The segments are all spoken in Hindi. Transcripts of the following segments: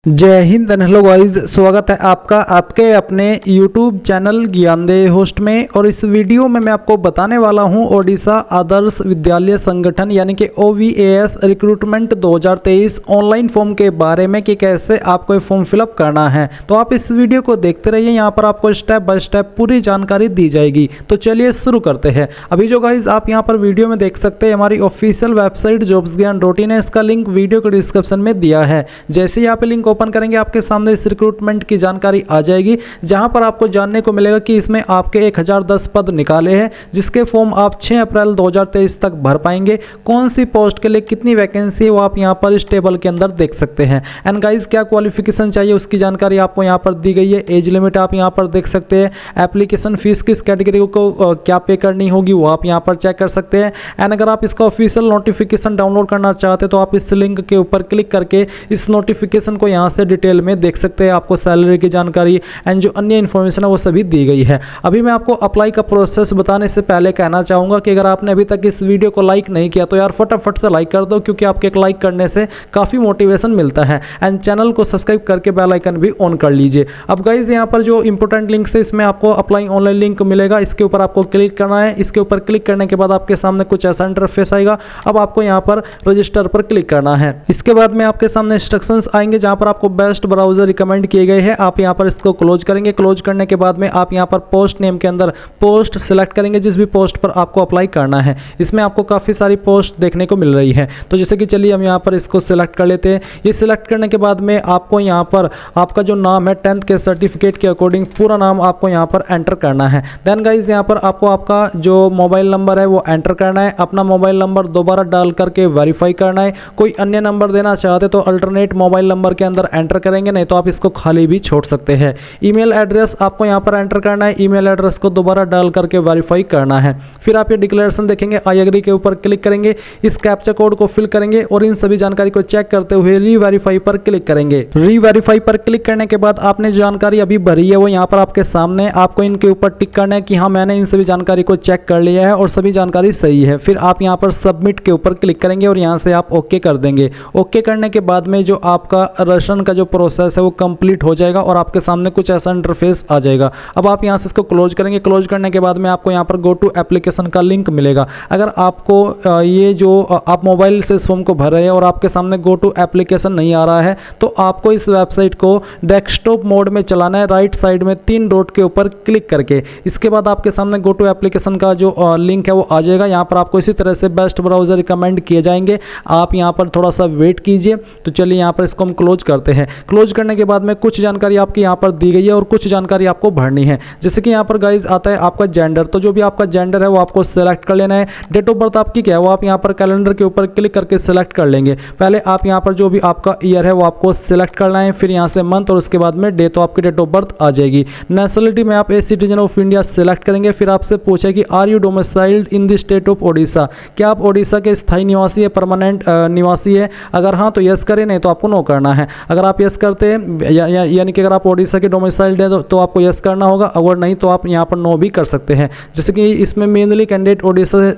जय हिंद एंड हेलो गाइस, स्वागत है आपका आपके अपने YouTube चैनल ज्ञानदेह होस्ट में। और इस वीडियो में मैं आपको बताने वाला हूं ओडिशा आदर्श विद्यालय संगठन यानी कि OVAS रिक्रूटमेंट 2023 ऑनलाइन फॉर्म के बारे में कि कैसे आपको ये फॉर्म फिलअप करना है। तो आप इस वीडियो को देखते रहिए, यहाँ पर आपको स्टेप बाय स्टेप पूरी जानकारी दी जाएगी। तो चलिए शुरू करते हैं। अभी जो गाइज आप यहाँ पर वीडियो में देख सकते हैं, हमारी ऑफिशियल वेबसाइट jobsgyan.in है, इसका लिंक वीडियो के डिस्क्रिप्शन में दिया है। जैसे ही आप लिंक ओपन करेंगे आपके सामने इस रिक्रूटमेंट की जानकारी आ जाएगी, जहां पर आपको जानने को मिलेगा कि इसमें आपके 1010 पद निकाले हैं, जिसके फॉर्म आप 6 अप्रैल 2023 तक भर पाएंगे। कौन सी पोस्ट के लिए कितनी वैकेंसी है वो आप यहां पर इस टेबल के अंदर देख सकते हैं। एंड गाइज क्या क्वालिफिकेशन चाहिए उसकी जानकारी आपको यहां पर दी गई है। एज लिमिट आप यहां पर देख सकते हैं। एप्लीकेशन फीस किस कैटेगरी को क्या पे करनी होगी वो आप यहां पर चेक कर सकते हैं। एंड अगर आप इसका ऑफिशियल नोटिफिकेशन डाउनलोड करना चाहते हैं तो आप इस लिंक के ऊपर क्लिक करके इस नोटिफिकेशन को यहाँ से डिटेल में देख सकते हैं। आपको सैलरी की जानकारी एंड जो अन्य इन्फॉर्मेशन है वो सभी दी गई है। अभी मैं आपको अप्लाई का प्रोसेस बताने से पहले कहना चाहूँगा कि अगर आपने अभी तक इस वीडियो को लाइक नहीं किया तो यार फटाफट से लाइक कर दो, क्योंकि आपके एक लाइक करने से काफ़ी मोटिवेशन मिलता है। एंड चैनल को सब्सक्राइब करके बेल आइकन भी ऑन कर लीजिए। अब गाइज यहाँ पर जो इंपॉर्टेंट लिंक है इसमें आपको अप्लाई ऑनलाइन लिंक मिलेगा, इसके ऊपर आपको क्लिक करना है। इसके ऊपर क्लिक करने के बाद आपके सामने कुछ ऐसा इंटरफेस आएगा। अब आपको यहाँ पर रजिस्टर पर क्लिक करना है। इसके बाद में आपके सामने इंस्ट्रक्शंस आएंगे जहाँ पर आपको बेस्ट ब्राउजर रिकमेंड किए गए हैं। आप यहाँ पर इसको क्लोज करेंगे। क्लोज करने के बाद में आप यहाँ पर पोस्ट नेम के अंदर पोस्ट सिलेक्ट करेंगे, जिस भी पोस्ट पर आपको अप्लाई करना है। इसमें आपको काफ़ी सारी पोस्ट देखने को मिल रही है। तो जैसे कि चलिए हम यहाँ पर इसको सिलेक्ट कर लेते हैं। ये सिलेक्ट करने के बाद में आपको यहाँ पर आपका जो नाम है 10th के सर्टिफिकेट के अकॉर्डिंग पूरा नाम आपको यहाँ पर एंटर करना है। देन गाइज यहाँ पर आपको आपका जो मोबाइल नंबर है वो एंटर करना है। अपना मोबाइल नंबर दोबारा डाल करके वेरीफाई करना है। कोई अन्य नंबर देना चाहते तो अल्टरनेट मोबाइल नंबर के अंदर एंटर करेंगे, नहीं तो आप इसको खाली भी छोड़ सकते हैं। ईमेल एड्रेस आपको यहाँ पर एंटर करना है। ईमेल एड्रेस को दोबारा डाल करके वेरीफाई करना है। फिर आप ये डिक्लेरेशन देखेंगे, आई एग्री के ऊपर क्लिक करेंगे। इस कैप्चा कोड को फिल करेंगे और इन सभी जानकारी को चेक करते हुए रीवेरीफाई पर क्लिक करेंगे। रीवेरीफाई पर क्लिक करने के बाद आपने जो जानकारी अभी भरी है वो यहाँ पर आपके सामने, आपको इनके ऊपर टिक करना है कि हाँ मैंने इन सभी जानकारी को चेक कर लिया है और सभी जानकारी सही है। फिर आप यहाँ पर सबमिट के ऊपर क्लिक करेंगे और यहाँ से आप ओके कर देंगे। ओके करने के बाद में जो आपका रजिस्ट्रेशन का जो प्रोसेस है वो कंप्लीट हो जाएगा और आपके सामने कुछ ऐसा इंटरफेस आ जाएगा। अब आप यहाँ से इसको क्लोज करेंगे। क्लोज करने के बाद में आपको यहाँ पर गो टू एप्लीकेशन का लिंक मिलेगा। अगर आपको ये जो आप मोबाइल से इस फॉर्म को भर रहे हैं और आपके सामने गो टू एप्लीकेशन नहीं आ रहा है तो आपको इस वेबसाइट को डेस्कटॉप मोड में चलाना है, राइट साइड में 3 डॉट के ऊपर क्लिक करके। इसके बाद आपके सामने गो टू एप्लीकेशन का जो लिंक है वो आ जाएगा। यहाँ पर आपको इसी तरह से बेस्ट ब्राउजर रिकमेंड किए जाएंगे। आप यहाँ पर थोड़ा सा वेट कीजिए। तो चलिए यहाँ पर इसको हम क्लोज करते हैं। क्लोज करने के बाद में कुछ जानकारी आपकी यहाँ पर दी गई है और कुछ जानकारी आपको भरनी है। जैसे कि यहाँ पर गाइज आता है आपका जेंडर, तो जो भी आपका जेंडर है वो आपको सिलेक्ट कर लेना है। डेट ऑफ बर्थ आपकी क्या है वो आप यहाँ पर कैलेंडर के ऊपर क्लिक करके सिलेक्ट कर लेंगे। पहले आप यहाँ पर जो भी आपका ईयर है वो आपको सिलेक्ट करना है, फिर यहाँ से मंथ और उसके बाद में डे, तो आपकी डेट ऑफ बर्थ आ जाएगी। नेशनलिटी में आप a citizen of India select करेंगे। फिर आपसे पूछे कि are you domiciled in the state of Odisha, क्या आप ओडिशा के स्थायी निवासी है, परमानेंट निवासी है। अगर हाँ तो यस करें, नहीं तो आपको नो करना है। अगर आप यस करते हैं यानी कि अगर आप ओडिशा के डोमिसाइल्ड है तो आपको यस करना होगा, अगर नहीं तो आप यहाँ पर नो भी कर सकते हैं। जैसे कि इसमें मेनली कैंडिडेट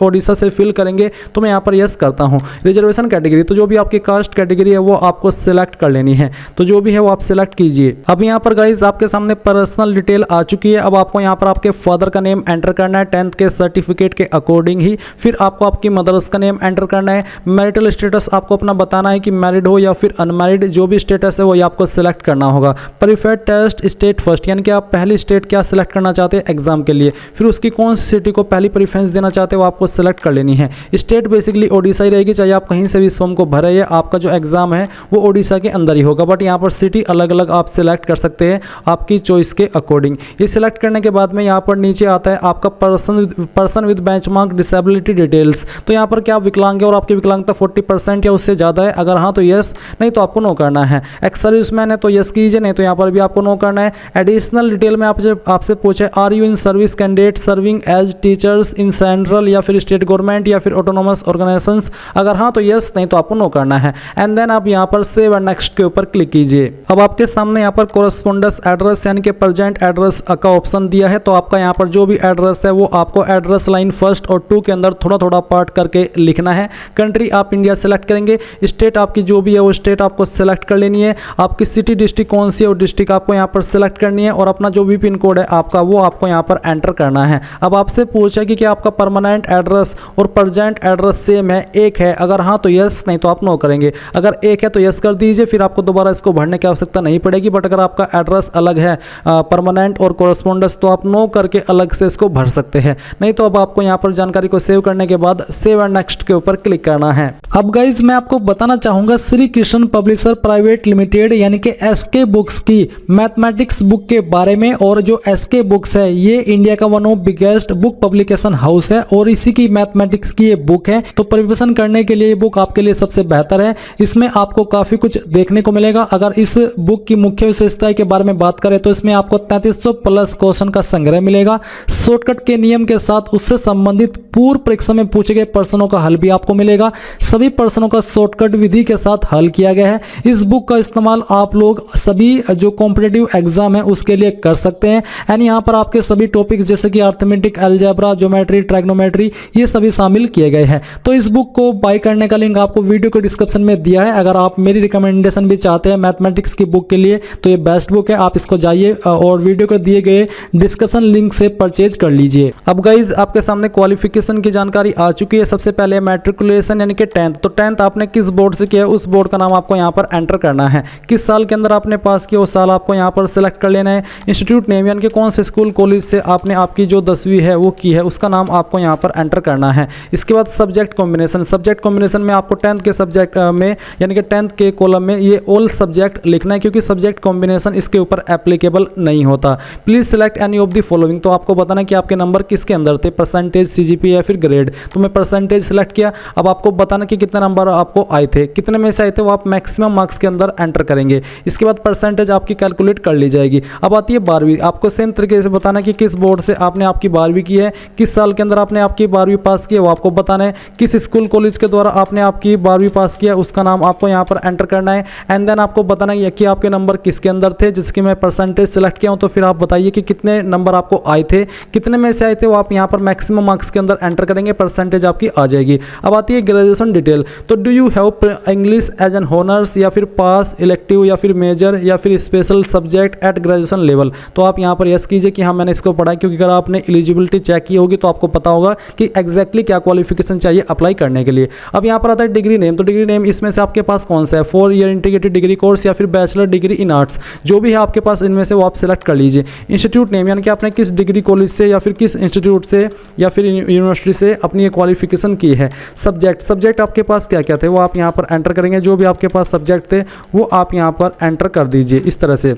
ओडिशा से फिल करेंगे तो मैं यहाँ पर यस करता हूँ। रिजर्वेशन कैटेगरी, तो जो भी आपकी कास्ट कैटेगरी है वो आपको सिलेक्ट कर लेनी है, तो जो भी है वो आप सिलेक्ट कीजिए। अब यहाँ पर गाइज आपके सामने पर्सनल डिटेल आ चुकी है। अब आपको यहाँ पर आपके फादर का नेम एंटर करना है 10th के सर्टिफिकेट के अकॉर्डिंग ही। फिर आपको आपकी मदर्स का नेम एंटर करना है। मैरिटल स्टेटस आपको अपना बताना है कि मैरिड हो या फिर अनमैरिड, जो भी स्टेटस है वो आपको सिलेक्ट करना होगा। प्रीफर्ड टेस्ट स्टेट फर्स्ट, यानी कि आप पहली स्टेट क्या सिलेक्ट करना चाहते हैं एग्जाम के लिए। फिर उसकी कौन सी सिटी को पहली प्रीफरेंस देना चाहते हैं वो आपको सिलेक्ट कर लेनी है। स्टेट बेसिकली ओडिशा ही रहेगी, चाहे आप कहीं से भी इस फॉर्म को भरे, आपका जो एग्जाम है वो ओडिशा के अंदर ही होगा, बट यहाँ पर सिटी अलग अलग आप सिलेक्ट कर सकते हैं आपकी चॉइस के अकॉर्डिंग। ये सिलेक्ट करने के बाद में यहाँ पर नीचे आता है आपका person with benchmark disability details. तो यहाँ पर क्या आप विकलांग है और आपकी विकलांगता 40% या उससे ज़्यादा है। अगर हाँ तो यस, नहीं तो आपको नो करना है। एक्स सर्विसमैन है तो यस कीजिए, नहीं तो यहाँ पर भी आपको नो करना है। एडिशनल डिटेल में आपसे पूछे are you in service candidate serving as teachers in central या फिर स्टेट गवर्नमेंट या फिर ऑटोनोमस ऑर्गेनाइजेशंस। अगर हाँ तो यस, नहीं तो आपको नो करना है। एंड देन आप यहाँ पर सेव एंड नेक्स्ट के ऊपर क्लिक कीजिए। अब आपके सामने यहाँ पर कोरस्पोंडेंस एड्रेस यानी कि प्रेजेंट एड्रेस का ऑप्शन दिया है। तो आपका यहाँ पर जो भी एड्रेस है वो आपको एड्रेस लाइन 1 और 2 के अंदर थोड़ा थोड़ा पार्ट करके लिखना है। कंट्री आप इंडिया सेलेक्ट करेंगे। स्टेट आपकी जो भी है वो स्टेट आपको सेलेक्ट कर लेनी देनी है, आपकी सिटी डिस्ट्रिक्ट कौन सी है वो डिस्ट्रिक्ट आपको यहाँ पर सिलेक्ट करनी है और अपना जो भी पिन कोड है आपका वो आपको यहाँ पर एंटर करना है। अब आपसे पूछा कि क्या आपका परमानेंट एड्रेस और प्रेजेंट एड्रेस सेम है, एक है, अगर हाँ तो यस, नहीं तो आप नो करेंगे। अगर एक है तो यस कर दीजिए, फिर आपको दोबारा इसको भरने की आवश्यकता नहीं पड़ेगी। बट अगर आपका एड्रेस अलग है परमानेंट और कोरस्पोंडेंस, तो आप नो करके अलग से इसको भर सकते हैं। नहीं तो अब आपको यहाँ पर जानकारी को सेव करने के बाद सेव एंड नेक्स्ट के ऊपर क्लिक करना है। अब गाइज मैं आपको बताना चाहूंगा Shri Krishna publisher private limited यानी कि एसके बुक्स की मैथमेटिक्स बुक के बारे में। और जो एसके बुक्स है ये इंडिया का one of biggest book publication house है और इसी की मैथमेटिक्स की ये बुक है। तो प्रिपरेशन करने के लिए ये बुक आपके लिए सबसे बेहतर है। इसमें आपको काफी कुछ देखने को मिलेगा। अगर इस बुक की मुख्य विशेषता के बारे में बात करें तो इसमें आपको 3300 प्लस क्वेश्चन का संग्रह मिलेगा, शॉर्टकट के नियम के साथ उससे संबंधित पूर्व परीक्षा में पूछे गए प्रश्नों का हल भी आपको मिलेगा। सभी प्रश्नों का शॉर्टकट विधि के साथ हल किया गया है। इस बुक का इस्तेमाल आप लोग सभी जो कॉम्पिटिटिव एग्जाम है उसके लिए कर सकते हैं। एंड यहाँ पर आपके सभी टॉपिक्स जैसे कि अर्थमेटिक, अलजेब्रा, ज्योमेट्री, ट्राइग्नोमेट्री ये सभी शामिल किए गए हैं। तो इस बुक को बाय करने का लिंक आपको वीडियो के डिस्क्रिप्शन में दिया है। अगर आप मेरी रिकमेंडेशन भी चाहते हैं मैथमेटिक्स की बुक के लिए तो ये बेस्ट बुक है, आप इसको जाइए और वीडियो को दिए गए डिस्क्रिप्शन लिंक से परचेज कर लीजिए। अब गाइज आपके सामने क्वालिफिकेशन की जानकारी आ चुकी है। सबसे पहले मैट्रिकुलेशन यानी कि 10th। तो 10th आपने किस बोर्ड से किया है उस बोर्ड का नाम आपको यहाँ पर एंटर करना है। किस साल के अंदर आपने पास किया उस साल आपको यहाँ पर सिलेक्ट कर लेना है। इंस्टीट्यूट नेम यानी कि कौन से स्कूल कॉलेज से आपने आपकी जो 10वीं है वो की है उसका नाम आपको यहाँ पर एंटर करना है। इसके बाद सब्जेक्ट कॉम्बिनेशन। सब्जेक्ट कॉम्बिनेशन में आपको 10th के सब्जेक्ट में यानी कि 10th के कॉलम में ये ऑल सब्जेक्ट लिखना है क्योंकि सब्जेक्ट कॉम्बिनेशन इसके ऊपर एप्लीकेबल नहीं होता। Please select any of the following. तो आपको बताना कि आपके नंबर किसके अंदर थे, परसेंटेज, सीजीपी या फिर ग्रेड। तो मैं परसेंटेज सिलेक्ट किया। अब आपको बताना कि कितने नंबर आपको आए थे, कितने में से आए थे वो आप मैक्सिमम मार्क्स के अंदर एंटर करेंगे। इसके बाद परसेंटेज आपकी कैलकुलेट कर ली जाएगी। अब आती है 12वीं। आपको सेम तरीके से बताना कि किस बोर्ड से आपने आपकी 12वीं की है, किस साल के अंदर आपने आपकी 12वीं पास की है वो आपको बताना है। किस स्कूल कॉलेज के द्वारा आपने आपकी 12वीं पास किया उसका नाम आपको यहाँ पर एंटर करना है। एंड देन आपको बताना है कि आपके नंबर किसके अंदर थे, जिसकी मैं परसेंटेज सिलेक्ट किया हूँ। तो फिर आप बताइए कि कितने नंबर आपको आए थे, कितने में से आए थे वो आप यहाँ पर मैक्सिमम मार्क्स के अंदर एंटर करेंगे, परसेंटेज आपकी आ जाएगी। अब आती है ग्रेजुएशन डिटेल। तो do you have English as an honours या फिर पास, इलेक्टिव या फिर मेजर या फिर special subject at graduation level. तो आप यहाँ पर यस कीजिए कि हाँ मैंने इसको पढ़ा, क्योंकि अगर आपने एलिजिबिलिटी चेक की होगी तो आपको पता होगा कि एग्जैक्टली क्या क्वालिफिकेशन चाहिए अप्लाई करने के लिए। अब यहाँ पर आता है डिग्री नेम। तो डिग्री नेम इसमें से आपके पास कौन सा है, 4 ईयर इंटीग्रेटेड डिग्री कोर्स या फिर बैचलर डिग्री इन आर्ट्स, जो भी है आपके पास इनमें से वो आप सिलेक्ट कर लीजिए। इंस्टीट्यूट नेम यानी कि आपने किस डिग्री कॉलेज से या फिर किस इंस्टीट्यूट से या फिर यूनिवर्सिटी से अपनी ये क्वालिफिकेशन की है। सब्जेक्ट आपके पास क्या क्या थे वो आप यहाँ पर एंटर करेंगे। जो भी आपके पास सब्जेक्ट थे वो आप यहाँ पर एंटर कर दीजिए इस तरह से।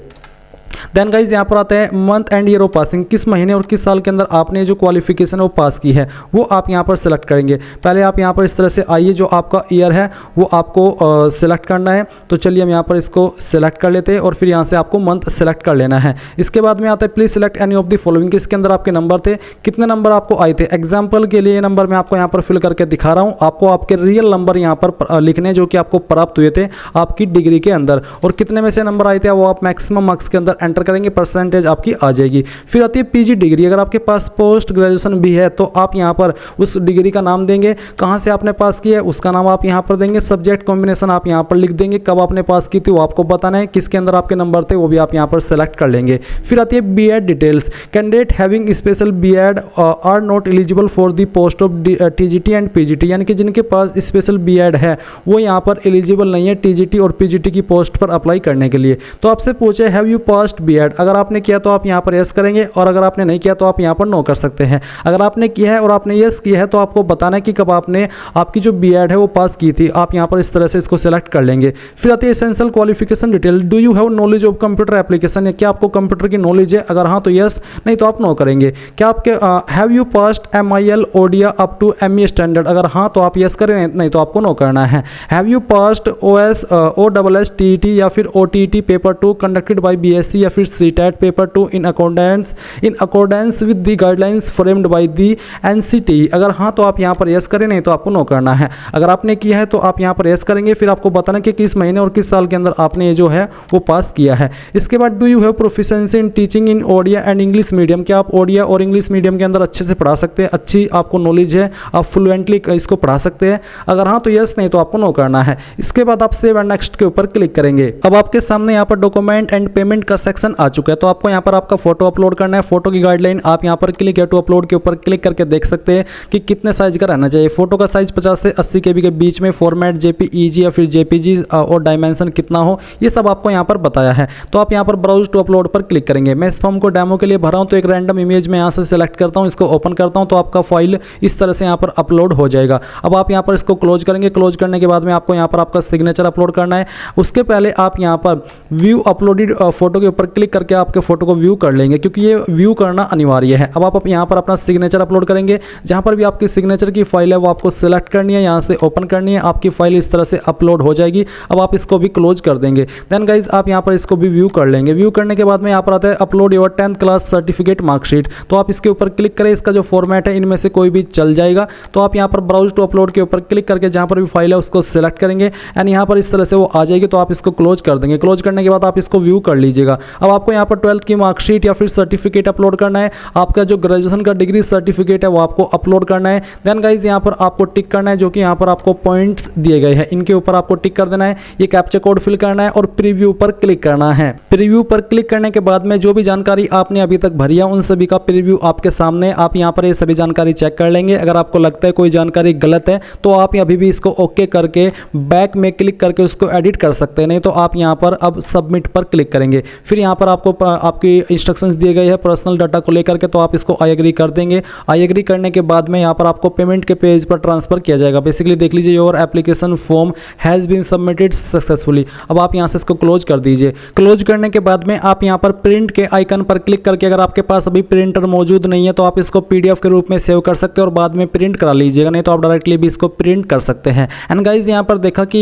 देन गाइज यहाँ पर आता है month and year of passing. किस महीने और किस साल के अंदर आपने जो क्वालिफिकेशन वो पास की है वो आप यहाँ पर सिलेक्ट करेंगे। पहले आप यहाँ पर इस तरह से आइए, जो आपका ईयर है वो आपको सिलेक्ट करना है। तो चलिए हम यहाँ पर इसको सिलेक्ट कर लेते हैं और फिर यहाँ से आपको मंथ सिलेक्ट कर लेना है। इसके बाद में आता है please select any of the following. इसके अंदर आपके नंबर थे, कितने नंबर आपको आए थे। एग्जाम्पल के लिए ये नंबर मैं आपको यहाँ पर फिल करके दिखा रहा हूँ। आपको आपके रियल नंबर यहाँ पर लिखने जो कि आपको प्राप्त हुए थे आपकी डिग्री के अंदर, और कितने में से नंबर आए थे वो आप मैक्सिमम मार्क्स के अंदर एंटर करेंगे, परसेंटेज आपकी आ जाएगी। फिर आती है पीजी डिग्री। अगर आपके पास पोस्ट ग्रेजुएशन भी है तो आप यहाँ पर उस डिग्री का नाम देंगे, कहाँ से आपने पास किया है उसका नाम आप यहाँ पर देंगे, सब्जेक्ट कॉम्बिनेशन आप यहाँ पर लिख देंगे, कब आपने पास की थी वो आपको बताना है, किसके अंदर आपके नंबर थे वो भी आप यहाँ पर सेलेक्ट कर लेंगे। फिर आती है BEd details. Candidate having special BEd are not eligible for the post of TGT and PGT, यानी कि जिनके पास स्पेशल बीएड है वो यहाँ पर एलिजिबल नहीं है टीजीटी और पीजीटी की पोस्ट पर अप्लाई करने के लिए। तो आपसे पूछे हैव यू पास्ड बीएड। अगर आपने किया तो आप यहाँ पर यस करेंगे और अगर आपने नहीं किया तो आप यहाँ पर नो कर सकते हैं। अगर आपने किया है और आपने यस किया है तो आपको बताना है कि कब आपने आपकी जो बीएड है वो पास की थी। आप यहाँ पर इस तरह से इसको सेलेक्ट कर लेंगे। फिर आती है essential qualification detail. Do you have knowledge of computer application, या क्या आपको कंप्यूटर की नॉलेज है। अगर हाँ तो यस, नहीं तो आप नो करेंगे। क्या आपके have you passed MIL Odia up to ME standard. अगर हाँ तो आप यस करें, नहीं तो आपको नो करना है। Have you passed OSS TET या फिर OTT paper 2 conducted by BSc या फिर CTET paper 2 in accordance with the guidelines framed by the NCT. अगर हाँ तो आप यहाँ पर यस करें, नहीं तो आपको नो करना है। अगर आपने किया है तो आप यहाँ पर यस करेंगे, फिर आपको बताना कि किस महीने और किस साल के अंदर आपने ये जो है वो पास किया है। इसके बाद do you have proficiency in teaching in Odia and English medium, क्या आप ओडिया और इंग्लिश मीडियम के अंदर अच्छे से पढ़ा सकते हैं, अच्छी आपको नॉलेज है, आप फ्लुएंटली इसको पढ़ा सकते हैं। अगर हाँ तो यस, नहीं तो आपको नो करना है। इसके बाद आप सेव एंड नेक्स्ट के ऊपर क्लिक करेंगे। अब आपके सामने यहाँ पर डॉक्यूमेंट एंड पेमेंट का सेक्शन आ चुका है। तो आपको यहाँ पर आपका फोटो अपलोड करना है। फोटो की गाइडलाइन आप यहाँ पर क्लिक टू अपलोड के ऊपर क्लिक करके देख सकते हैं कि कितने साइज का रहना चाहिए। फोटो का साइज 50 से 80 KB के बीच में, फॉर्मेट JPEG या फिर JPG और डायमेंशन कितना हो, ये सब आपको यहाँ पर बताया है। तो आप यहाँ पर ब्राउज टू अपलोड पर क्लिक करेंगे। मैं इस फॉर्म को डेमो के लिए भरा हूँ, तो एक रैंडम इमेज में यहाँ से सिलेक्ट करता हूँ, इसको ओपन करता हूँ, तो आपका फाइल इस तरह से यहाँ पर अपलोड हो जाएगा। अब आप यहाँ पर इसको क्लोज करेंगे। क्लोज करने के बाद में आपको यहाँ पर आपका सिग्नेचर अपलोड करना है। उसके पहले आप यहाँ पर व्यू अपलोडेड फोटो के ऊपर क्लिक करके आपके फोटो को व्यू कर लेंगे, क्योंकि ये व्यू करना अनिवार्य है। अब आप यहाँ पर अपना सिग्नेचर अपलोड करेंगे। जहाँ पर भी आपकी सिग्नेचर की फाइल है वो आपको सिलेक्ट करनी है, यहाँ से ओपन करनी है। आपकी फाइल इस तरह से अपलोड हो जाएगी। अब आप इसको भी क्लोज कर देंगे। देन गाइज आप यहाँ पर इसको भी व्यू कर लेंगे। व्यू करने के बाद में यहाँ पर आता है upload your 10th class certificate marksheet. तो आप इसके ऊपर क्लिक करें। इसका जो फॉर्मेट है इनमें से कोई भी चल जाएगा। तो आप यहाँ पर ब्राउज टू अपलोड के ऊपर क्लिक करके जहाँ पर भी फाइल है उसको सिलेक्ट करेंगे एंड यहाँ पर इस तरह से वो आ जाएगी। तो आप इसको क्लोज कर देंगे। क्लोज करने के बाद आप इसको व्यू कर लीजिएगा। अब आपको यहाँ पर 12th की मार्कशीट या फिर सर्टिफिकेट अपलोड करना है। आपका जो ग्रेजुएशन का डिग्री सर्टिफिकेट है वो आपको अपलोड करना है। देन गाइज यहाँ पर आपको टिक करना है, जो कि यहाँ पर आपको पॉइंट्स दिए गए हैं, इनके ऊपर आपको टिक कर देना है। ये कैप्चा कोड फिल करना है और प्रीव्यू पर क्लिक करना है। प्रीव्यू पर क्लिक करने के बाद में जो भी जानकारी आपने अभी तक भरी है उन सभी का प्रीव्यू आपके सामने। आप यहाँ पर ये सभी जानकारी चेक कर लेंगे। अगर आपको लगता है कोई जानकारी गलत है तो आप अभी भी इसको ओके करके बैक में क्लिक करके उसको एडिट कर सकते हैं, नहीं तो आप यहाँ पर अब सबमिट पर क्लिक करेंगे। फिर यहाँ पर आपको आपकी इंस्ट्रक्शंस दिए गए हैं पर्सनल डाटा को लेकर के, तो आप इसको आई एग्री कर देंगे। आई एग्री करने के बाद में यहाँ पर आपको पेमेंट के पेज पर ट्रांसफर किया जाएगा। बेसिकली देख लीजिए your application form has been submitted successfully. अब आप यहाँ से इसको क्लोज कर दीजिए। क्लोज करने के बाद में आप यहाँ पर प्रिंट के आइकन पर क्लिक करके, अगर आपके पास अभी प्रिंटर मौजूद नहीं है तो आप इसको PDF के रूप में सेव कर सकते हैं और बाद में प्रिंट करा लीजिएगा, नहीं तो आप डायरेक्टली भी इसको प्रिंट कर सकते हैं। एंड गाइज यहाँ पर देखा कि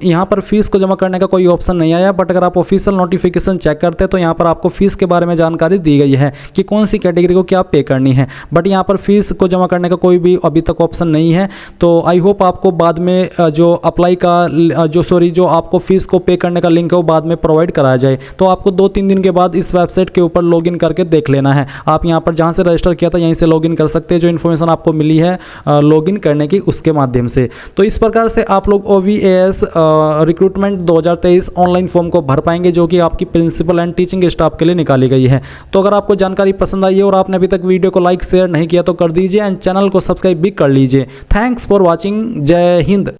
यहाँ पर फीस को जमा करने का कोई ऑप्शन नहीं आया, बट अगर आप ऑफिशियल नोटिफिकेशन चेक करते हैं तो यहाँ पर आपको फीस के बारे में जानकारी दी गई है कि कौन सी कैटेगरी को क्या पे करनी है। बट यहाँ पर फीस को जमा करने का कोई भी अभी तक ऑप्शन नहीं है। तो आई होप आपको बाद में जो अप्लाई का जो आपको फीस को पे करने का लिंक है वो बाद में प्रोवाइड कराया जाए। तो आपको 2-3 दिन के बाद इस वेबसाइट के ऊपर लॉगिन करके देख लेना है। आप यहाँ पर जहाँ से रजिस्टर किया था यहीं से लॉगिन कर सकते हैं, जो इन्फॉर्मेशन आपको मिली है लॉगिन करने की उसके माध्यम से। तो इस प्रकार से आप लोग OVAS रिक्रूटमेंट 2023 ऑनलाइन फॉर्म को भर पाएंगे, जो कि आपकी प्रिंसिपल एंड टीचिंग स्टाफ के लिए निकाली गई है। तो अगर आपको जानकारी पसंद आई है और आपने अभी तक वीडियो को लाइक शेयर नहीं किया तो कर दीजिए एंड चैनल को सब्सक्राइब भी कर लीजिए। Thanks for watching. जय हिंद।